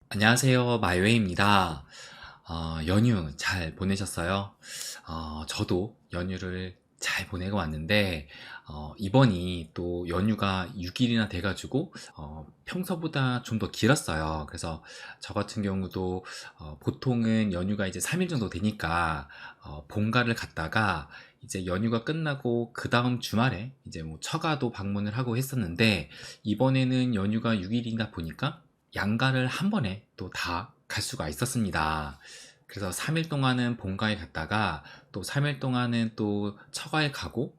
안녕하세요. 마이웨이입니다. 연휴 잘 보내셨어요? 저도 연휴를 잘 보내고 왔는데, 이번이 또 연휴가 6일이나 돼가지고, 평소보다 좀 더 길었어요. 그래서 저 같은 경우도, 보통은 연휴가 이제 3일 정도 되니까, 본가를 갔다가, 이제 연휴가 끝나고 그 다음 주말에 이제 뭐 처가도 방문을 하고 했었는데, 이번에는 연휴가 6일이다 보니까, 양가를 한 번에 또 다 갈 수가 있었습니다. 그래서 3일 동안은 본가에 갔다가 또 3일 동안은 또 처가에 가고,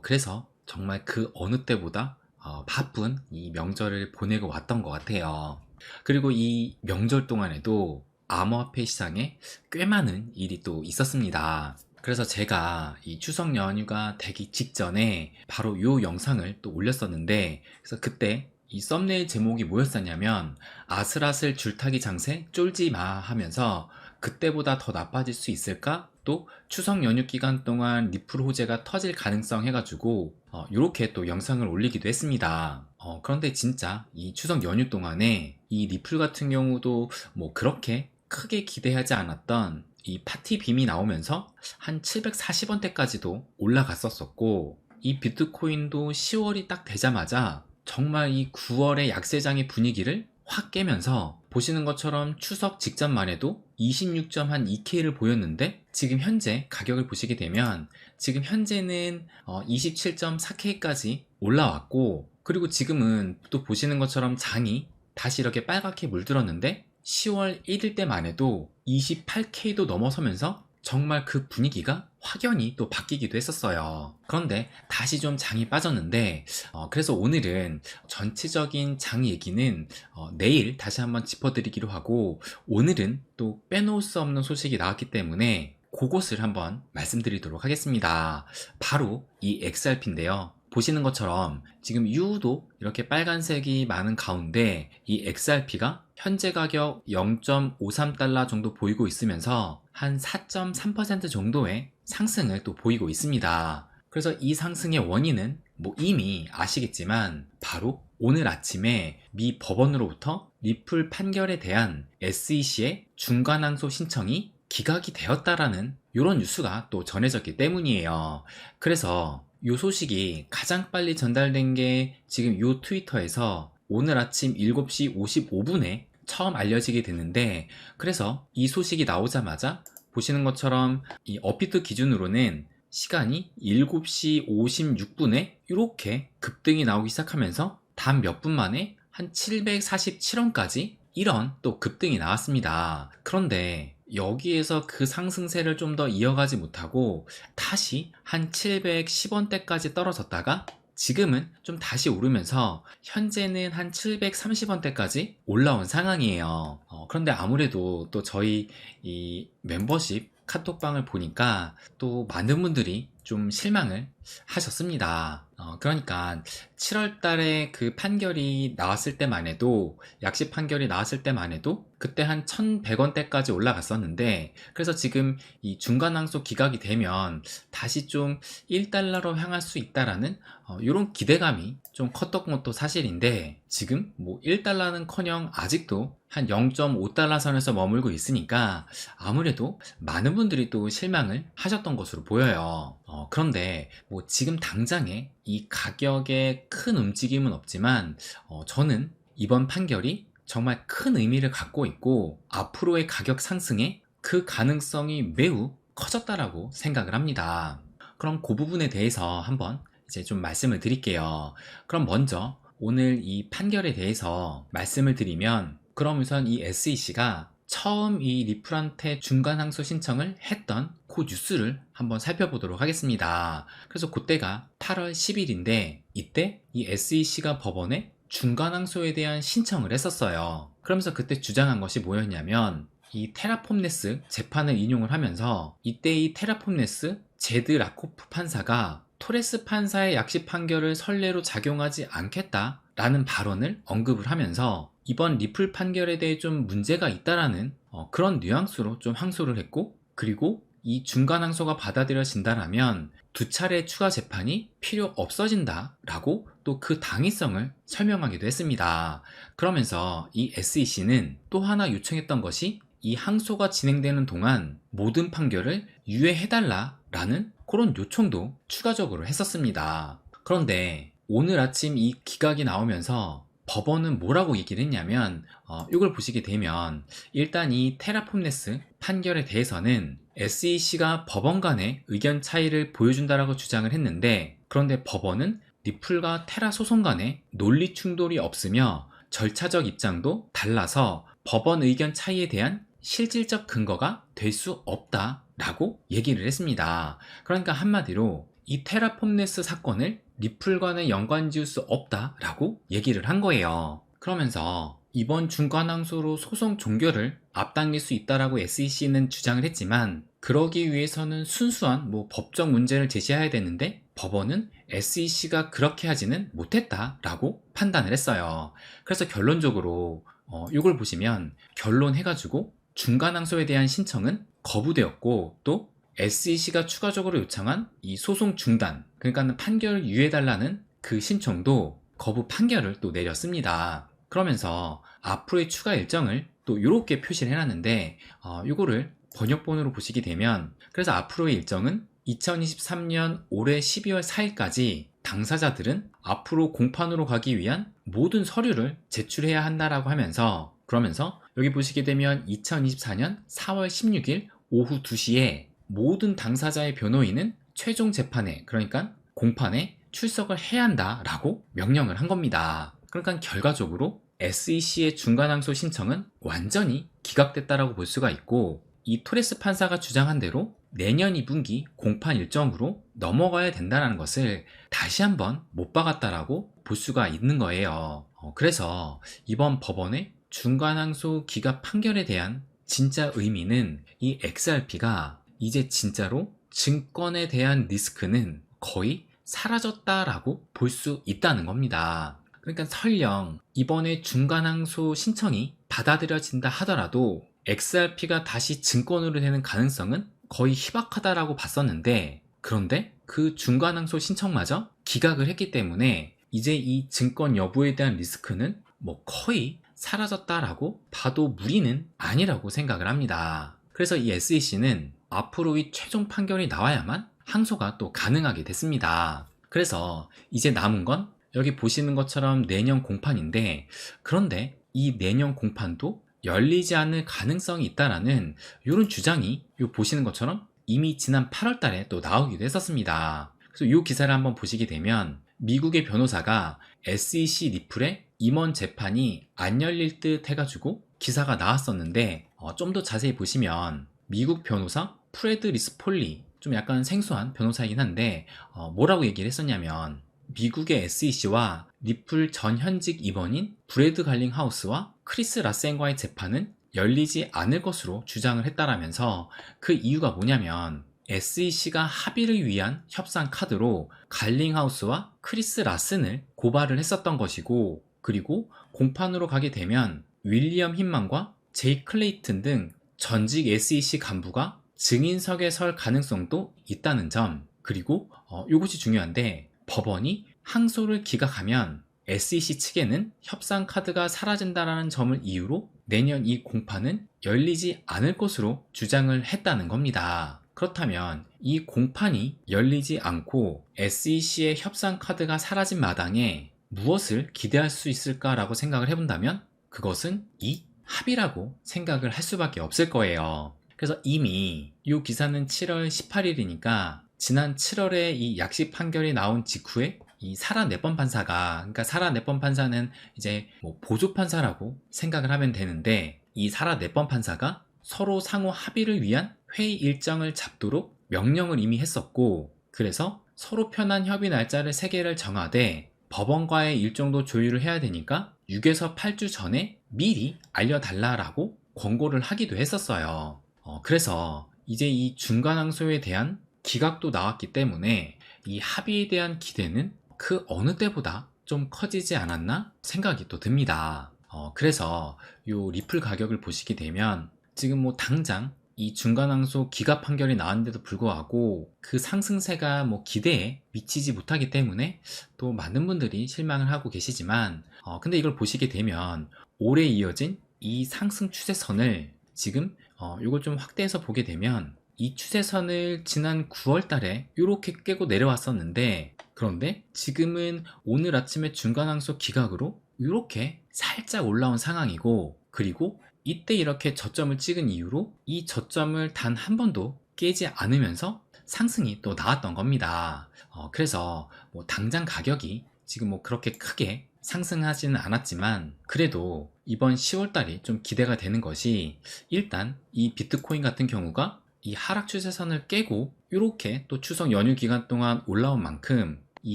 그래서 정말 그 어느 때보다 바쁜 이 명절을 보내고 왔던 것 같아요. 그리고 이 명절 동안에도 암호화폐 시장에 꽤 많은 일이 또 있었습니다. 그래서 제가 이 추석 연휴가 되기 직전에 바로 이 영상을 또 올렸었는데, 그래서 그때 이 썸네일 제목이 뭐였었냐면 아슬아슬 줄타기 장세 쫄지 마 하면서 그때보다 더 나빠질 수 있을까? 또 추석 연휴 기간 동안 리플 호재가 터질 가능성 해가지고 이렇게 또 영상을 올리기도 했습니다. 그런데 진짜 이 추석 연휴 동안에 이 리플 같은 경우도 뭐 그렇게 크게 기대하지 않았던 이 파티 빔이 나오면서 한 740원대까지도 올라갔었고, 이 비트코인도 10월이 딱 되자마자 정말 이 9월의 약세장의 분위기를 확 깨면서 보시는 것처럼 추석 직전만 해도 26.2K를 보였는데, 지금 현재 가격을 보시게 되면 지금 현재는 27.4K까지 올라왔고, 그리고 지금은 또 보시는 것처럼 장이 다시 이렇게 빨갛게 물들었는데 10월 1일 때만 해도 28K도 넘어서면서 정말 그 분위기가 확연히 또 바뀌기도 했었어요. 그런데 다시 좀 장이 빠졌는데, 그래서 오늘은 전체적인 장 얘기는 내일 다시 한번 짚어드리기로 하고, 오늘은 또 빼놓을 수 없는 소식이 나왔기 때문에 그것을 한번 말씀드리도록 하겠습니다. 바로 이 XRP인데요. 보시는 것처럼 지금 U도 이렇게 빨간색이 많은 가운데 이 XRP가 현재 가격 0.53달러 정도 보이고 있으면서 한 4.3% 정도의 상승을 또 보이고 있습니다. 그래서 이 상승의 원인은 뭐 이미 아시겠지만 바로 오늘 아침에 미 법원으로부터 리플 판결에 대한 SEC의 중간항소 신청이 기각이 되었다라는 이런 뉴스가 또 전해졌기 때문이에요. 그래서 이 소식이 가장 빨리 전달된 게 지금 이 트위터에서 오늘 아침 7시 55분에 처음 알려지게 됐는데, 그래서 이 소식이 나오자마자 보시는 것처럼 이 업비트 기준으로는 시간이 7시 56분에 이렇게 급등이 나오기 시작하면서 단 몇 분 만에 한 747원까지 이런 또 급등이 나왔습니다. 그런데 여기에서 그 상승세를 좀 더 이어가지 못하고 다시 한 710원대까지 떨어졌다가 지금은 좀 다시 오르면서 현재는 한 730원대까지 올라온 상황이에요. 그런데 아무래도 또 저희 이 멤버십 카톡방을 보니까 또 많은 분들이 좀 실망을 하셨습니다. 그러니까 7월 달에 그 판결이 나왔을 때만 해도, 약식 판결이 나왔을 때만 해도 그때 한 1100원대까지 올라갔었는데, 그래서 지금 이 중간항소 기각이 되면 다시 좀 1달러로 향할 수 있다라는 이런 기대감이 좀 컸던 것도 사실인데, 지금 뭐 1달러는 커녕 아직도 한 0.5달러 선에서 머물고 있으니까 아무래도 많은 분들이 또 실망을 하셨던 것으로 보여요. 그런데 뭐 지금 당장에 이 가격에 큰 움직임은 없지만 저는 이번 판결이 정말 큰 의미를 갖고 있고 앞으로의 가격 상승에 그 가능성이 매우 커졌다라고 생각을 합니다. 그럼 그 부분에 대해서 한번 이제 좀 말씀을 드릴게요. 그럼 먼저 오늘 이 판결에 대해서 말씀을 드리면, 그럼 우선 이 SEC가 처음 이 리플한테 중간 항소 신청을 했던 그 뉴스를 한번 살펴보도록 하겠습니다. 그래서 그때가 8월 10일인데 이때 이 SEC가 법원에 중간 항소에 대한 신청을 했었어요. 그러면서 그때 주장한 것이 뭐였냐면, 이 테라폼네스 재판을 인용을 하면서 이때 이 테라폼네스 제드 라코프 판사가 토레스 판사의 약식 판결을 선례로 작용하지 않겠다라는 발언을 언급을 하면서 이번 리플 판결에 대해 좀 문제가 있다라는 그런 뉘앙스로 좀 항소를 했고, 그리고 이 중간 항소가 받아들여진다라면 두 차례 추가 재판이 필요 없어진다 라고 또 그 당위성을 설명하기도 했습니다. 그러면서 이 SEC는 또 하나 요청했던 것이 이 항소가 진행되는 동안 모든 판결을 유예해달라 라는 그런 요청도 추가적으로 했었습니다. 그런데 오늘 아침 이 기각이 나오면서 법원은 뭐라고 얘기를 했냐면 이걸 보시게 되면 일단 이 테라폼네스 판결에 대해서는 SEC가 법원 간의 의견 차이를 보여준다라고 주장을 했는데, 그런데 법원은 리플과 테라 소송 간의 논리 충돌이 없으며 절차적 입장도 달라서 법원 의견 차이에 대한 실질적 근거가 될 수 없다라고 얘기를 했습니다. 그러니까 한마디로 이 테라폼네스 사건을 리플과는 연관 지을 수 없다라고 얘기를 한 거예요. 그러면서 이번 중간항소로 소송 종결을 앞당길 수 있다라고 SEC는 주장을 했지만, 그러기 위해서는 순수한 법적 문제를 제시해야 되는데 법원은 SEC가 그렇게 하지는 못했다라고 판단을 했어요. 그래서 결론적으로 이걸 보시면 결론해가지고 중간항소에 대한 신청은 거부되었고, 또 SEC가 추가적으로 요청한 이 소송 중단, 그러니까 판결을 유예해달라는 그 신청도 거부 판결을 또 내렸습니다. 그러면서 앞으로의 추가 일정을 또 이렇게 표시를 해놨는데, 이거를 번역본으로 보시게 되면, 그래서 앞으로의 일정은 2023년 올해 12월 4일까지 당사자들은 앞으로 공판으로 가기 위한 모든 서류를 제출해야 한다라고 하면서, 그러면서 여기 보시게 되면 2024년 4월 16일 오후 2시에 모든 당사자의 변호인은 최종 재판에, 그러니까 공판에 출석을 해야 한다라고 명령을 한 겁니다. 그러니까 결과적으로 SEC의 중간항소 신청은 완전히 기각됐다라고 볼 수가 있고, 이 토레스 판사가 주장한 대로 내년 2분기 공판 일정으로 넘어가야 된다는 것을 다시 한번 못 박았다라고 볼 수가 있는 거예요. 그래서 이번 법원의 중간항소 기각 판결에 대한 진짜 의미는 이 XRP가 이제 진짜로 증권에 대한 리스크는 거의 사라졌다라고 볼 수 있다는 겁니다. 그러니까 설령 이번에 중간항소 신청이 받아들여진다 하더라도 XRP가 다시 증권으로 되는 가능성은 거의 희박하다라고 봤었는데, 그런데 그 중간항소 신청마저 기각을 했기 때문에 이제 이 증권 여부에 대한 리스크는 거의 사라졌다라고 봐도 무리는 아니라고 생각을 합니다. 그래서 이 SEC는 앞으로 이 최종 판결이 나와야만 항소가 또 가능하게 됐습니다. 그래서 이제 남은 건 여기 보시는 것처럼 내년 공판인데, 그런데 이 내년 공판도 열리지 않을 가능성이 있다라는 이런 주장이 보시는 것처럼 이미 지난 8월 달에 또 나오기도 했었습니다. 그래서 이 기사를 한번 보시게 되면 미국의 변호사가 SEC 리플의 임원 재판이 안 열릴 듯 해가지고 기사가 나왔었는데, 좀 더 자세히 보시면 미국 변호사 프레드 리스폴리, 좀 약간 생소한 변호사이긴 한데 뭐라고 얘기를 했었냐면, 미국의 SEC와 리플 전 현직 임원인 브래드 갈링하우스와 크리스 라센과의 재판은 열리지 않을 것으로 주장을 했다라면서, 그 이유가 뭐냐면 SEC가 합의를 위한 협상 카드로 갈링하우스와 크리스 라슨을 고발을 했었던 것이고, 그리고 공판으로 가게 되면 윌리엄 힌만과 제이 클레이튼 등 전직 SEC 간부가 증인석에 설 가능성도 있다는 점, 그리고 이것이 중요한데 법원이 항소를 기각하면 SEC 측에는 협상 카드가 사라진다는 점을 이유로 내년 이 공판은 열리지 않을 것으로 주장을 했다는 겁니다. 그렇다면 이 공판이 열리지 않고 SEC의 협상 카드가 사라진 마당에 무엇을 기대할 수 있을까라고 생각을 해본다면 그것은 이 합의라고 생각을 할 수밖에 없을 거예요. 그래서 이미 이 기사는 7월 18일이니까 지난 7월에 이 약식 판결이 나온 직후에 이 사라 네번 판사가, 그러니까 사라 네번 판사는 이제 보조 판사라고 생각을 하면 되는데, 이 사라 네번 판사가 서로 상호 합의를 위한 회의 일정을 잡도록 명령을 이미 했었고, 그래서 서로 편한 협의 날짜를 3개를 정하되 법원과의 일정도 조율을 해야 되니까 6에서 8주 전에 미리 알려달라라고 권고를 하기도 했었어요. 그래서 이제 이 중간항소에 대한 기각도 나왔기 때문에 이 합의에 대한 기대는 그 어느 때보다 좀 커지지 않았나 생각이 또 듭니다. 그래서 요 리플 가격을 보시게 되면 지금 당장 이 중간항소 기각 판결이 나왔는데도 불구하고 그 상승세가 기대에 미치지 못하기 때문에 또 많은 분들이 실망을 하고 계시지만 근데 이걸 보시게 되면 오래 이어진 이 상승 추세선을 지금 이걸 좀 확대해서 보게 되면 이 추세선을 지난 9월 달에 이렇게 깨고 내려왔었는데, 그런데 지금은 오늘 아침에 중간항소 기각으로 이렇게 살짝 올라온 상황이고, 그리고 이때 이렇게 저점을 찍은 이후로 이 저점을 단 한 번도 깨지 않으면서 상승이 또 나왔던 겁니다. 그래서 당장 가격이 지금 그렇게 크게 상승하지는 않았지만, 그래도 이번 10월 달이 좀 기대가 되는 것이, 일단 이 비트코인 같은 경우가 이 하락 추세선을 깨고 이렇게 또 추석 연휴 기간 동안 올라온 만큼 이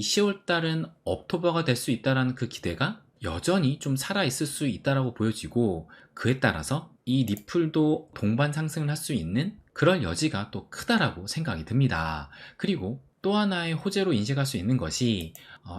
10월 달은 업토버가 될 수 있다는 그 기대가 여전히 좀 살아있을 수 있다라고 보여지고, 그에 따라서 이 리플도 동반 상승을 할 수 있는 그럴 여지가 또 크다라고 생각이 듭니다. 그리고 또 하나의 호재로 인식할 수 있는 것이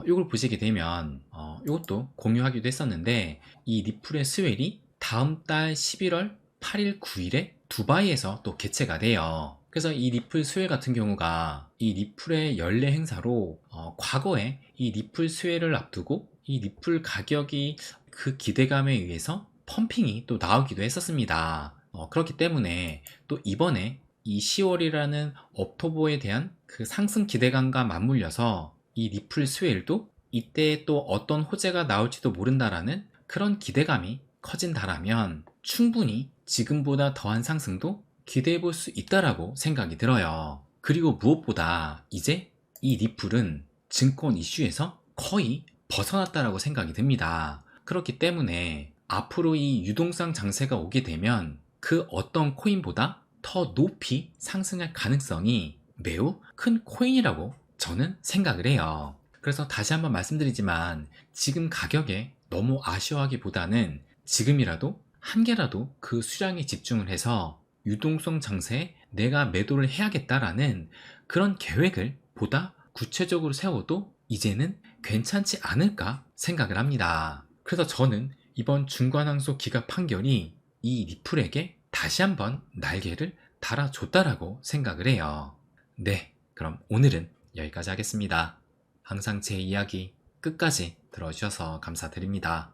이걸 보시게 되면 이것도 공유하기도 했었는데, 이 리플의 스웰이 다음 달 11월 8일, 9일에 두바이에서 또 개최가 돼요. 그래서 이 리플 스웰 같은 경우가 이 리플의 연례 행사로 과거에 이 리플 스웰을 앞두고 이 리플 가격이 그 기대감에 의해서 펌핑이 또 나오기도 했었습니다. 그렇기 때문에 또 이번에 이 10월이라는 업토보에 대한 그 상승 기대감과 맞물려서 이 리플 스웰도 이때 또 어떤 호재가 나올지도 모른다라는 그런 기대감이 커진다라면 충분히 지금보다 더한 상승도 기대해 볼 수 있다라고 생각이 들어요. 그리고 무엇보다 이제 이 리플은 증권 이슈에서 거의 벗어났다라고 생각이 듭니다. 그렇기 때문에 앞으로 이 유동성 장세가 오게 되면 그 어떤 코인보다 더 높이 상승할 가능성이 매우 큰 코인이라고 저는 생각을 해요. 그래서 다시 한번 말씀드리지만, 지금 가격에 너무 아쉬워하기보다는 지금이라도 한 개라도 그 수량에 집중을 해서 유동성 장세에 내가 매도를 해야겠다라는 그런 계획을 보다 구체적으로 세워도 이제는 괜찮지 않을까 생각을 합니다. 그래서 저는 이번 중간항소 기각 판결이 이 리플에게 다시 한번 날개를 달아줬다라고 생각을 해요. 네, 그럼 오늘은 여기까지 하겠습니다. 항상 제 이야기 끝까지 들어주셔서 감사드립니다.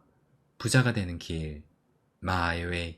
부자가 되는 길, 마이 웨이.